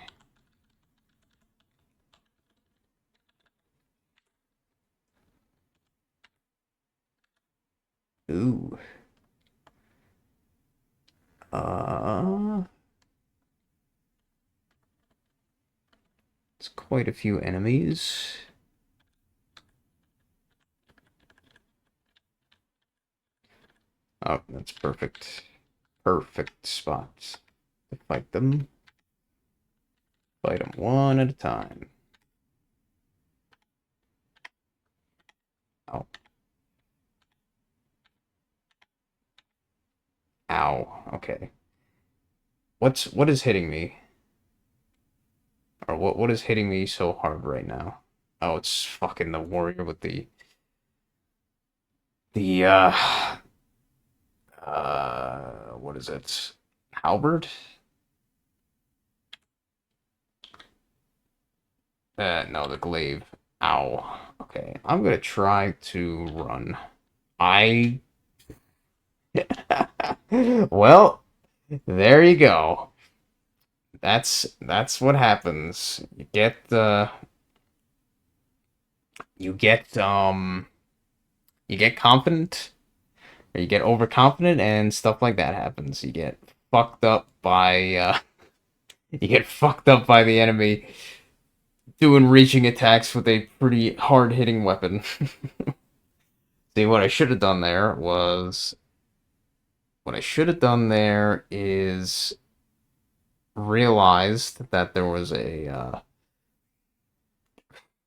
Ooh. It's quite a few enemies. Oh, that's perfect. Perfect spots to fight them. Fight them one at a time. Ow. Ow. Okay. What is hitting me? Or what is hitting me so hard right now? Oh, it's fucking the warrior with the what is it? Halberd? No, the glaive. Ow. Okay, I'm gonna try to run. I well, there you go. That's what happens. You get you get confident or you get overconfident and stuff like that happens. You get fucked up by you get fucked up by the enemy doing reaching attacks with a pretty hard-hitting weapon. See, what I should have done there was what I should have done there is realized that there was a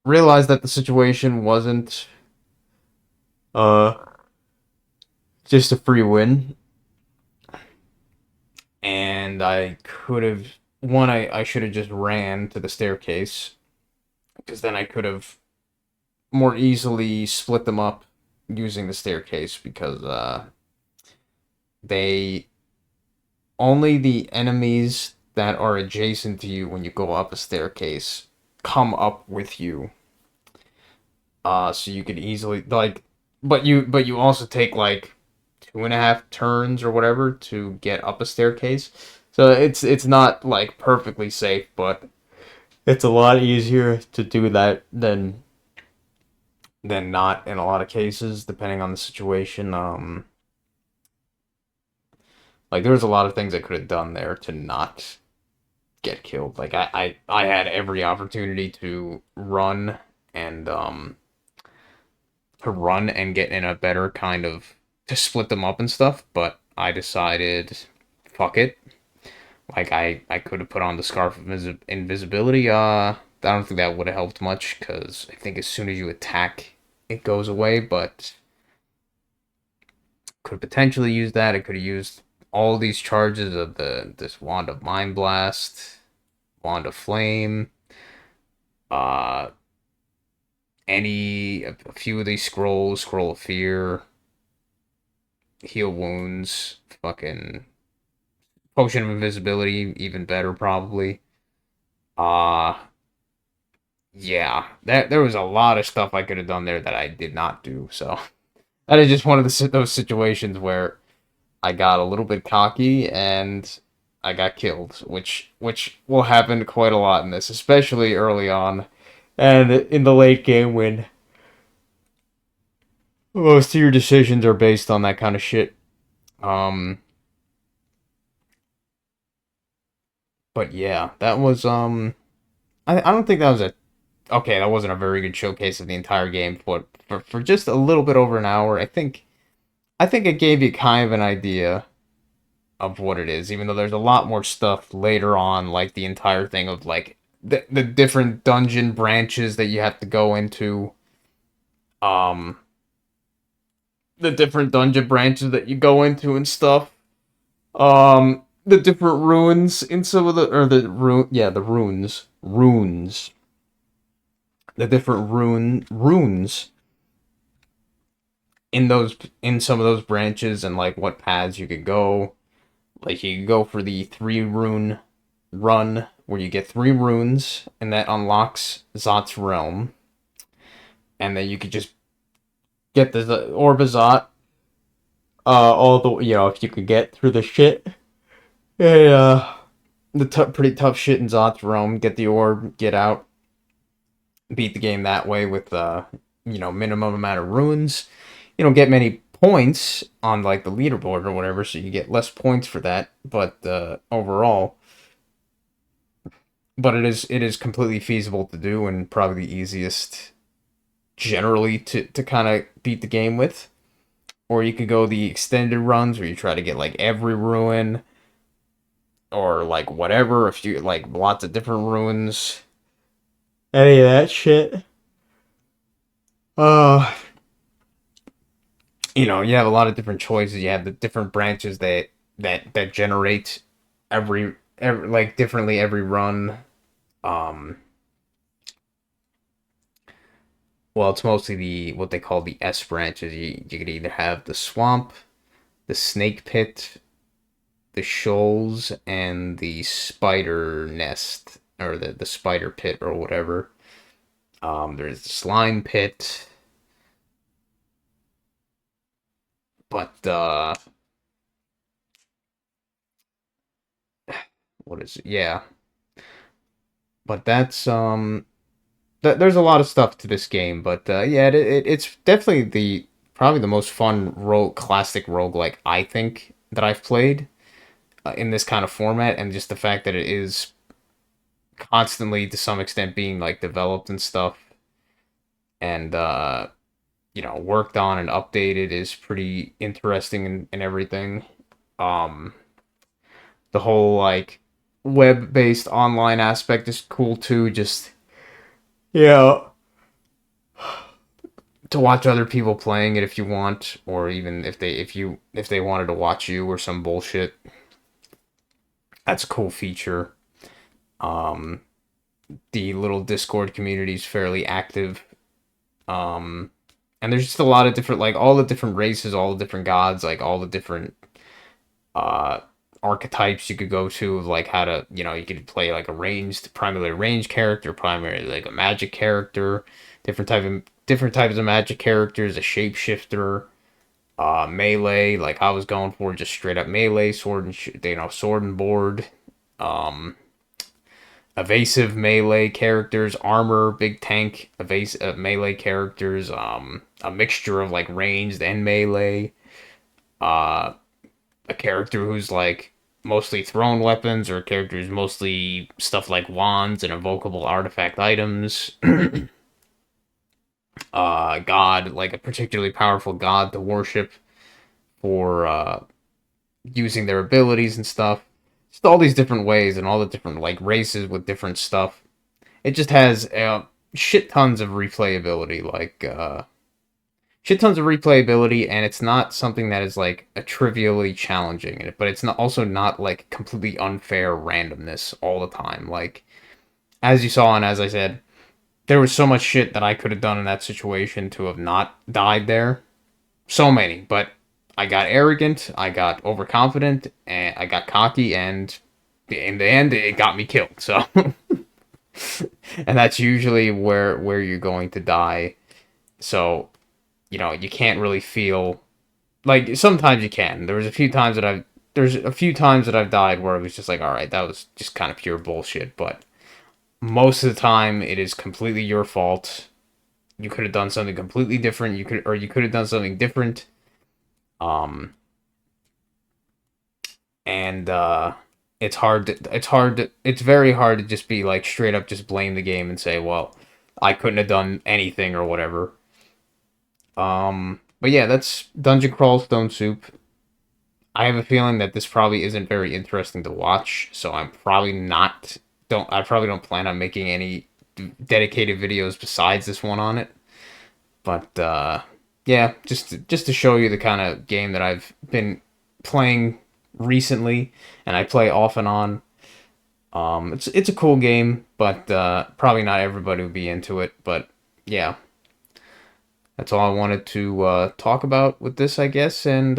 realized that the situation wasn't uh just a free win, and I could have I should have just ran to the staircase because then I could have more easily split them up using the staircase because they only the enemies that are adjacent to you when you go up a staircase come up with you. So you could easily like, but you also take like 2.5 turns or whatever to get up a staircase. So it's not like perfectly safe, but it's a lot easier to do that than not in a lot of cases, depending on the situation. Like there was a lot of things I could have done there to not get killed. Like I had every opportunity and to run and get in a better kind of to split them up and stuff, but I decided fuck it. Like I could have put on the scarf of invisibility. I don't think that would have helped much because I think as soon as you attack, it goes away. But could potentially use that. It could have used all these charges of this wand of mind blast, wand of flame, uh, a few of these scrolls, scroll of fear, heal wounds, fucking potion of invisibility, even better probably. Uh yeah, there was a lot of stuff I could have done there that I did not do. So that is just one of those situations where I got a little bit cocky and I got killed, which will happen quite a lot in this, especially early on, and in the late game when most of your decisions are based on that kind of shit. Um, But yeah, that was I don't think that was a okay, that wasn't a very good showcase of the entire game, but for just a little bit over an hour, I think it gave you kind of an idea of what it is, even though there's a lot more stuff later on, like the entire thing of like the different dungeon branches that you have to go into, um, the different dungeon branches that you go into and stuff, the different ruins in some of the or the rune, yeah, the runes, the different runes in those in some of those branches and like what paths you could go. Like you could go for the 3 rune run where you get 3 runes and that unlocks Zot's realm. And then you could just get the Orb of Zot, all the if you could get through the shit. Yeah, the pretty tough shit in Zot's realm, get the orb, get out, beat the game that way with minimum amount of runes. You don't get many points on like the leaderboard or whatever, so you get less points for that. But overall, but it is completely feasible to do and probably the easiest generally to kind of beat the game with. Or you could go the extended runs where you try to get like every ruin or like whatever, if you like lots of different ruins. Any of that shit. Uh you have a lot of different choices. You have the different branches that generate every like differently every run. Um well, it's mostly the what they call the S branches. You could either have the swamp, the snake pit, the shoals, and the spider nest or the spider pit or whatever. There's the slime pit, but what is it? Yeah, but that's there's a lot of stuff to this game, but yeah, it's definitely the probably the most fun classic roguelike I think that I've played in this kind of format, and just the fact that it is constantly to some extent being like developed and stuff, and worked on and updated is pretty interesting and everything. Um, the whole like web-based online aspect is cool too. Just yeah, to watch other people playing it if you want, or even if they wanted to watch you or some bullshit. That's a cool feature. Um, the little Discord community is fairly active. Um, and there's just a lot of different like all the different races, all the different gods, like all the different uh archetypes you could go to of like how to you could play like a primarily ranged character, primarily like a magic character, different types of magic characters, a shapeshifter, melee, like I was going for just straight up melee, sword and board, um evasive melee characters, armor, big tank, evasive melee characters, a mixture of like ranged and melee, uh a character who's like mostly thrown weapons, or a character who's mostly stuff like wands and evocable artifact items. God, like a particularly powerful god to worship for using their abilities and stuff. Just all these different ways and all the different like races with different stuff. It just has shit tons of replayability, like shit tons of replayability, and it's not something that is like a trivially challenging, but it's not also not like completely unfair randomness all the time. Like as you saw and as I said, there was so much shit that I could have done in that situation to have not died there. So many, but I got arrogant, I got overconfident, and I got cocky, and in the end, it got me killed. So, and that's usually where you're going to die. So, you can't really feel like sometimes you can. There's a few times that I've died where it was just like, all right, that was just kind of pure bullshit. But most of the time, it is completely your fault. You could have done something completely different. You could have done something different. Um, and it's very hard to just be like straight up just blame the game and say, well, I couldn't have done anything or whatever. But yeah, that's Dungeon Crawl Stone Soup. I have a feeling that this probably isn't very interesting to watch, so I probably don't plan on making any dedicated videos besides this one on it. But yeah, just to show you the kind of game that I've been playing recently, and I play off and on. It's a cool game, but probably not everybody would be into it. But yeah, that's all I wanted to talk about with this, I guess. And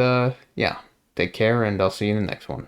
yeah, take care, and I'll see you in the next one.